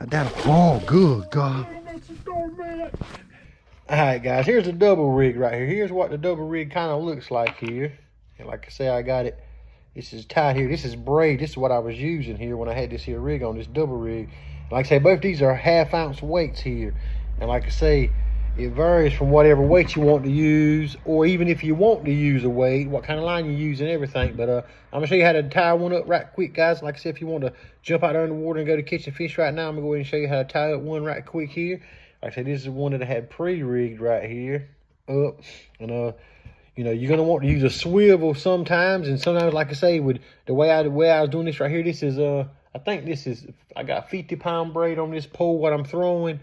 Oh, good God. Alright guys, here's a double rig right here. Here's what the double rig kind of looks like here. And like I say, I got it. This is tied here. This is braid. This is what I was using here when I had this here rig on, this double rig. Like I say, both these are 1/2 ounce weights here. And like I say, it varies from whatever weight you want to use, or even if you want to use a weight, what kind of line you use and everything. But I'm gonna show you how to tie one up right quick, guys. Like I said, if you want to jump out there in the water and go to catching fish right now, I'm gonna go ahead and show you how to tie up one right quick here. Like I said, this is one that I had pre-rigged right here up. And you know, you're gonna want to use a swivel sometimes, and sometimes, like I say, with the way I was doing this right here, this is I think this is, I got 50-pound braid on this pole what I'm throwing.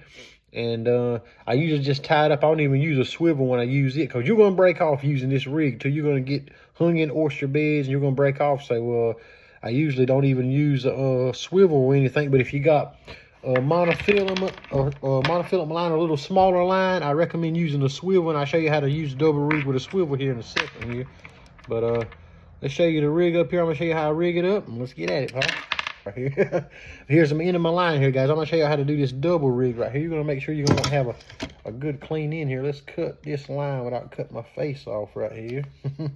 And I usually just tie it up. I don't even use a swivel when I use it, because you're going to break off using this rig till you're going to get hung in oyster beds and you're going to break off. So I usually don't even use a swivel or anything. But if you got a monofilament or monofilament line, a little smaller line, I recommend using a swivel. And I'll show you how to use double rig with a swivel here in a second here. But let's show you the rig up here. I'm going to show you how I rig it up, and let's get at it, pal. Right here. Here's the end of my line here, guys. I'm gonna show you how to do this double rig right here. You're gonna make sure you're gonna have a good clean in here. Let's cut this line without cutting my face off right here. All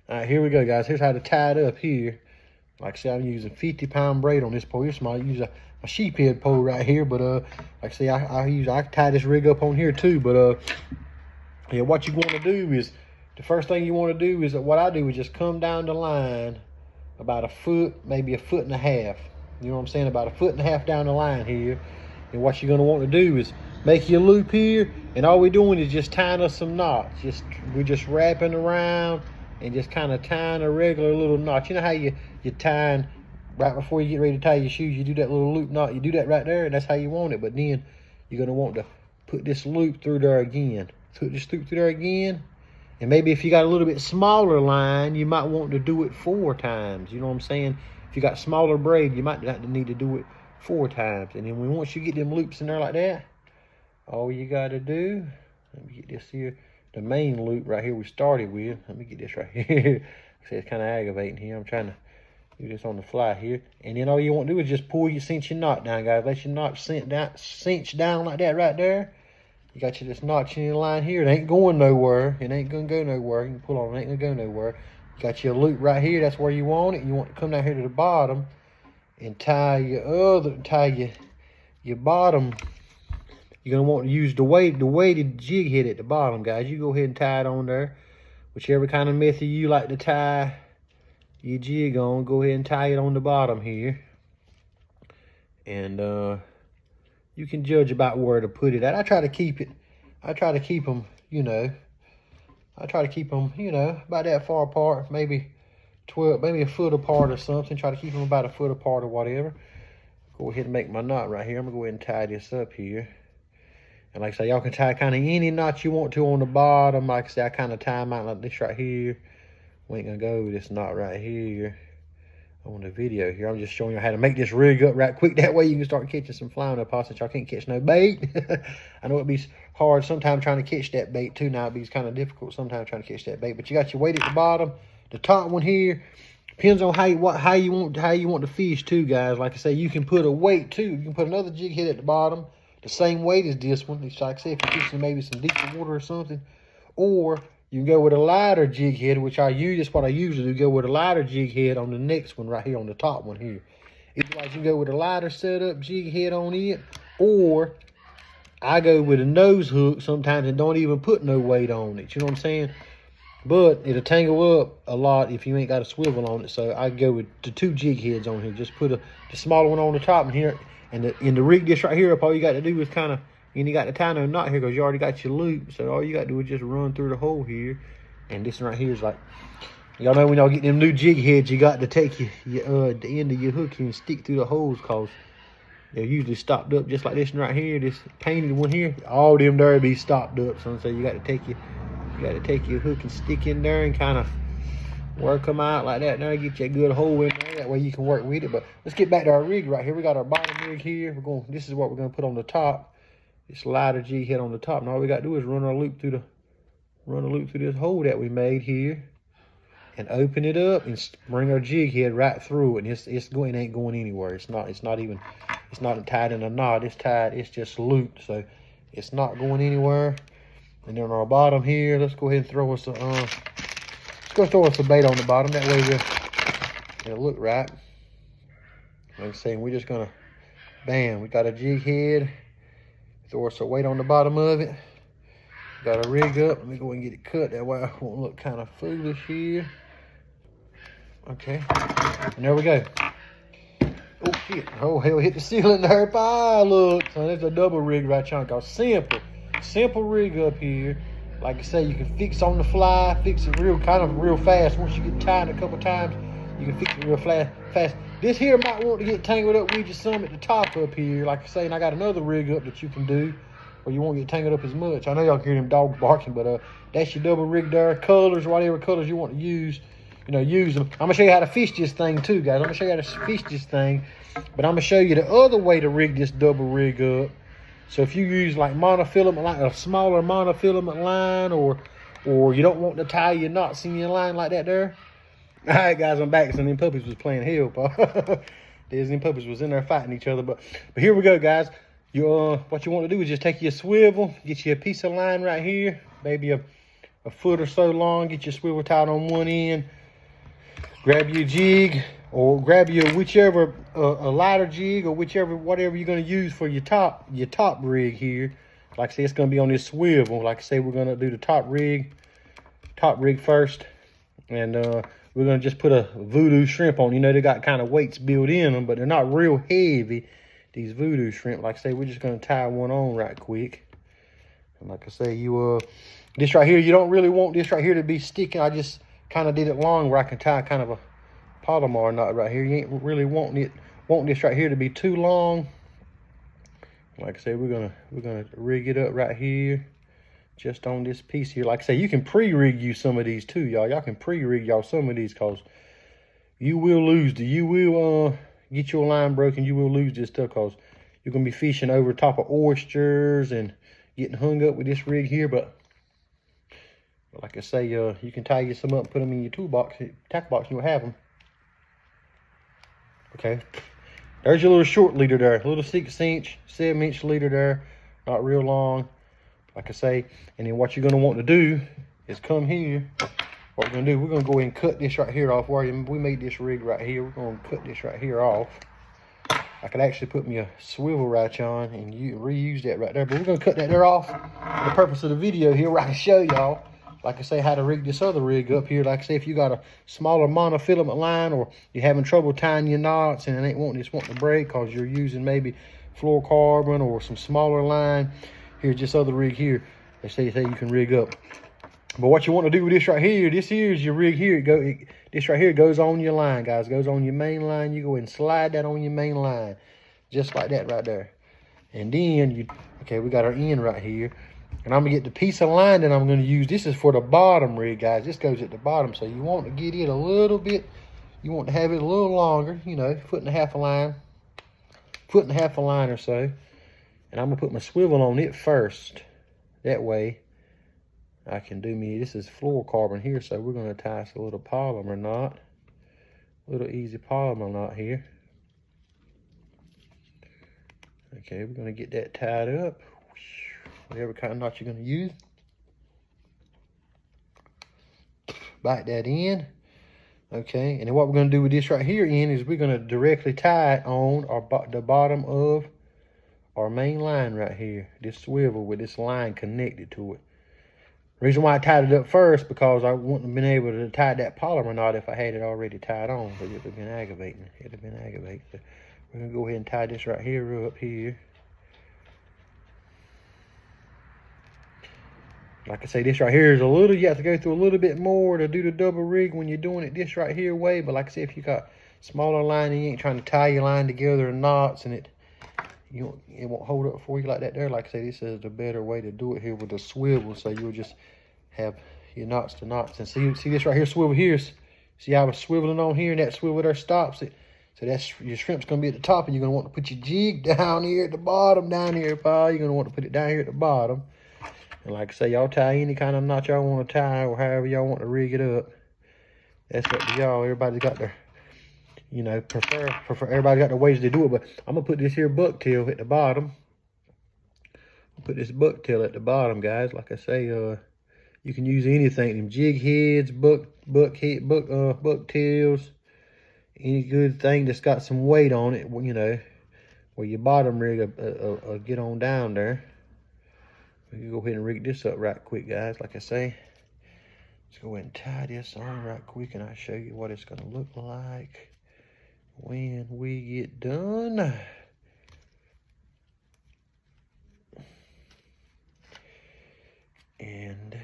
right, here we go, guys. Here's how to tie it up here. Like I said, I'm using 50-pound braid on this pole. Here's I use a sheephead pole right here, but like I say, I tie this rig up on here too. But yeah, what you want to do is, the first thing you want to do is, what I do is just come down the line about 1 foot, maybe 1.5 foot. You know what I'm saying? About 1.5 foot down the line here. And what you're gonna want to do is make your loop here, and all we're doing is just tying us some knots. We're just wrapping around and just kind of tying a regular little knot. You know how you're tying right before you get ready to tie your shoes, you do that little loop knot. You do that right there, and that's how you want it. But then you're gonna want to put this loop through there again. Put this loop through there again. And maybe if you got a little bit smaller line, you might want to do it 4 times. You know what I'm saying? If you got smaller braid, you might have to need to do it 4 times. And then once you get them loops in there like that, all you got to do, let me get this here, the main loop right here we started with. Let me get this right here. See, it's kind of aggravating here. I'm trying to do this on the fly here. And then all you want to do is just cinch your knot down, guys. Let your knot cinch down like that right there. You got this notch in the line here. It ain't going nowhere. It ain't gonna go nowhere. You can pull on it, ain't gonna go nowhere. You got your loop right here. That's where you want it. You want to come down here to the bottom and tie your bottom. You're gonna want to use the weighted jig head at the bottom, guys. You go ahead and tie it on there. Whichever kind of method you like to tie your jig on, go ahead and tie it on the bottom here. And you can judge about where to put it at. I try to keep them, you know, about that far apart, maybe 1 foot apart or something. Try to keep them about 1 foot apart or whatever. Go ahead and make my knot right here. I'm gonna go ahead and tie this up here. And like I say, y'all can tie kind of any knot you want to on the bottom. Like I say, I kind of tie them out like this right here. We ain't gonna go with this knot right here on the video here. I'm just showing you how to make this rig up right quick. That way you can start catching some flounder pots since y'all can't catch no bait. I know it'd be hard sometimes trying to catch that bait too. Now it'd be kind of difficult sometimes trying to catch that bait. But you got your weight at the bottom. The top one here depends on how you want to fish too, guys. Like I say, you can put a weight too. You can put another jig head at the bottom, the same weight as this one. Like I say, if you're fishing maybe some deeper water or something, or you can go with a lighter jig head, which that's what I usually do, go with a lighter jig head on the next one right here, on the top one here. Either like you can go with a lighter setup jig head on it, or I go with a nose hook sometimes and don't even put no weight on it. You know what I'm saying? But it'll tangle up a lot if you ain't got a swivel on it. So I go with the 2 jig heads on here. Just put the smaller one on the top and here, and the rig this right here up, all you got to do is kind of, and you got to tie no knot here because you already got your loop. So all you got to do is just run through the hole here. And this right here is like, y'all know when y'all get them new jig heads, you got to take the end of your hook here and stick through the holes, because they're usually stopped up just like this one right here. This painted one here, all them there be stopped up. So you got to take your hook and stick in there and kind of work them out like that. Now get you a good hole in there. That way you can work with it. But let's get back to our rig right here. We got our bottom rig here. This is what we're gonna put on the top. This lighter jig head on the top, and all we got to do is run a loop through this hole that we made here, and open it up and bring our jig head right through it. And it ain't going anywhere. It's not even It's not tied in a knot. It's tied. It's just looped, so it's not going anywhere. And then on our bottom here, let's go ahead and throw us a bait on the bottom. That way it'll look right. Like I'm saying, we're just gonna, bam, we got a jig head. Throw us a weight on the bottom of it. Got a rig up. Let me go and get it cut. That way I won't look kind of foolish here. Okay, and there we go. Oh shit! Oh hell, hit the ceiling there. Bye, look. So that's a double rig right chunk. Simple rig up here. Like I say, you can fix on the fly, fix it real fast. Once you get tied a couple times, you can fix it real fast. This here might want to get tangled up with you some at the top up here. Like I say, and I got another rig up that you can do, or you won't get tangled up as much. I know y'all can hear them dogs barking, but that's your double rig there. Colors, whatever colors you want to use, you know, use them. I'm gonna show you how to fish this thing too, guys. I'm gonna show you how to fish this thing, but I'm gonna show you the other way to rig this double rig up. So if you use like monofilament, like a smaller monofilament line, or you don't want to tie your knots in your line like that there. All right, guys, I'm back. So them puppies was playing hell, Paul. Them puppies was in there fighting each other. But here we go, guys. What you want to do is just take your swivel, get you a piece of line right here, maybe a foot or so long. Get your swivel tied on one end. Grab your jig, or grab your whichever a lighter jig, or whatever you're going to use for your top rig here. Like I say, it's going to be on this swivel. Like I say, we're going to do the top rig first, and we're going to just put a voodoo shrimp on. You know, they got kind of weights built in them, but they're not real heavy, these voodoo shrimp. Like I say, we're just going to tie one on right quick. And like I say, this right here, you don't really want this right here to be sticking. I just kind of did it long where I can tie kind of a Palomar knot right here. You ain't really wanting this right here to be too long. Like I say, we're gonna rig it up right here, just on this piece here. Like I say, you can pre-rig you some of these too, y'all. Y'all can pre-rig y'all some of these, cause you will get your line broken. You will lose this stuff, cause you're gonna be fishing over top of oysters and getting hung up with this rig here. But like I say, you can tie you some up, put them in your toolbox, tackle box, and you'll have them. Okay, there's your little short leader there, a little 6-inch, 7-inch leader there, not real long. Like I say, and then what you're gonna want to do is come here. What we're gonna do, we're gonna go ahead and cut this right here off. Where we made this rig right here, we're gonna cut this right here off. I could actually put me a swivel right on and reuse that right there, but we're gonna cut that there off for the purpose of the video here, where I can show y'all, like I say, how to rig this other rig up here. Like I say, if you got a smaller monofilament line, or you're having trouble tying your knots and it ain't wanting to break because you're using maybe fluorocarbon or some smaller line, here's this other rig here. They say you can rig up. But what you want to do with this right here, this here is your rig here. This right here goes on your line, guys. Goes on your main line. You go ahead and slide that on your main line, just like that right there. And then okay, we got our end right here. And I'm gonna get the piece of line that I'm gonna use. This is for the bottom rig, guys. This goes at the bottom, so you want to get it a little bit. You want to have it a little longer, you know, foot and a half a line or so. And I'm gonna put my swivel on it first. That way, I can do this is fluorocarbon here, so we're gonna tie us a little polymer knot, little easy polymer knot here. Okay, we're gonna get that tied up. Whatever kind of knot you're going to use. Bite that in. Okay, and then what we're going to do with this right here is we're going to directly tie it on the bottom of our main line right here. This swivel with this line connected to it. The reason why I tied it up first, because I wouldn't have been able to tie that polymer knot if I had it already tied on, but it would have been aggravating. So we're going to go ahead and tie this right here up here. Like I say, this right here is you have to go through a little bit more to do the double rig when you're doing it this right here way. But like I say, if you got smaller line and you ain't trying to tie your line together in knots, and it won't hold up for you like that there. Like I say, this is the better way to do it here with the swivel. So you'll just have your knots to knots. And see this right here, swivel here. See how I was swiveling on here, and that swivel there stops it. So that's your shrimp's gonna be at the top, and you're gonna want to put your jig down here at the bottom, down here, Paul. You're gonna want to put it down here at the bottom. And like I say, y'all tie any kind of knot y'all want to tie, or however y'all want to rig it up. That's up to y'all. Everybody's got you know, prefer everybody got the ways to do it. But I'm gonna put this here bucktail at the bottom. Put this bucktail at the bottom, guys. Like I say, you can use anything, them jig heads, bucktails, any good thing that's got some weight on it, you know, where your bottom rig will get on down there. We can go ahead and rig this up right quick, guys. Like I say, let's go ahead and tie this on right quick, and I'll show you what it's gonna look like when we get done. And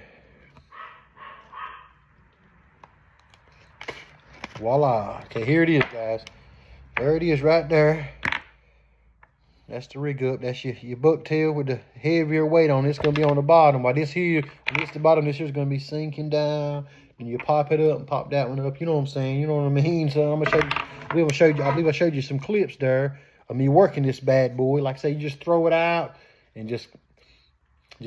voila. Okay, here it is, guys. There it is right there. That's the rig up. That's your bucktail with the heavier weight on it. It's going to be on the bottom. While this here, when it's the bottom, this here's going to be sinking down. And you pop it up and pop that one up. You know what I'm saying? You know what I mean? So I'm going to show you. I believe I showed you some clips there of me working this bad boy. Like I say, you just throw it out and just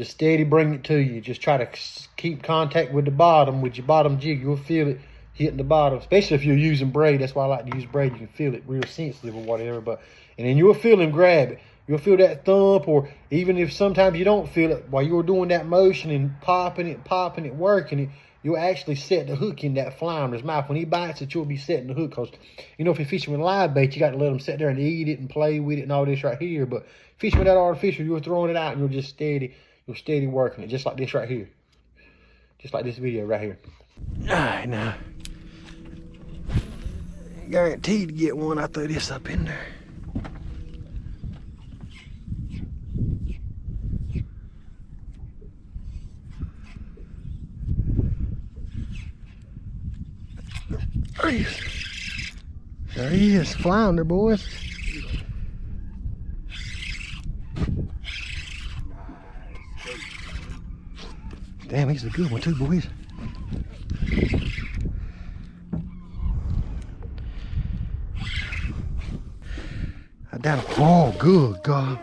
steady bring it to you. Just try to keep contact with the bottom, with your bottom jig. You'll feel it hitting the bottom, especially if you're using braid. That's why I like to use braid. You can feel it real sensitive or whatever. And then you'll feel him grab it. You'll feel that thump, or even if sometimes you don't feel it, while you're doing that motion and popping it, working it, you'll actually set the hook in that flounder's mouth. When he bites it, you'll be setting the hook. Because, you know, if you're fishing with live bait, you got to let him sit there and eat it and play with it and all this right here. But fishing with that artificial, you're throwing it out and you're steady working it, just like this right here. Just like this video right here. All right, now. Guaranteed to get one. I throw this up in there. There he is, flounder, boys. Damn, he's a good one too, boys. Oh, good God.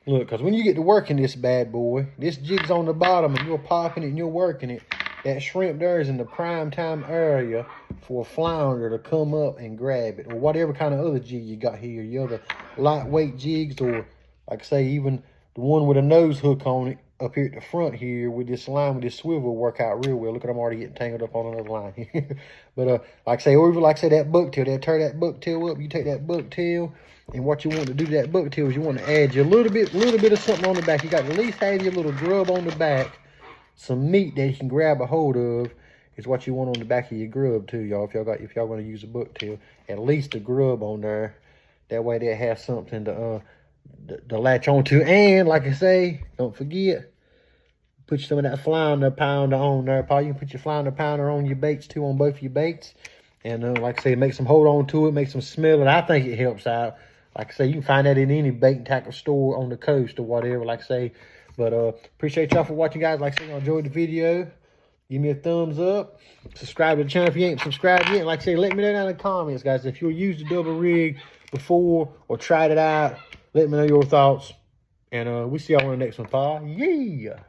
Look, because when you get to working this bad boy, this jig's on the bottom and you're popping it and you're working it, that shrimp there is in the prime time area for a flounder to come up and grab it, or whatever kind of other jig you got here. Your other lightweight jigs, or like I say, even the one with a nose hook on it up here at the front here with this line, with this swivel, work out real well. Look at them already getting tangled up on another line here. But like I say, or even like I say, that bucktail, they'll tear that bucktail up. You take that bucktail, and what you want to do to that bucktail is you want to add you a little bit of something on the back. You got to at least have your little grub on the back. Some meat that you can grab a hold of is what you want on the back of your grub too, y'all. If y'all want to use a bucktail, at least a grub on there. That way they have something to latch onto. And like I say, don't forget, put some of that flounder pounder on there, Paul. You can put your flounder pounder on your baits too, on both your baits. And like I say, make some hold on to it, make some smell it. I think it helps out. Like I say, you can find that in any bait and tackle store on the coast or whatever. Like I say. But appreciate y'all for watching, guys. Like I say, y'all enjoyed the video. Give me a thumbs up. Subscribe to the channel if you ain't subscribed yet. Like I say, let me know down in the comments, guys. If you've used the double rig before or tried it out, let me know your thoughts. And we'll see y'all on the next one, Paul. Yeah.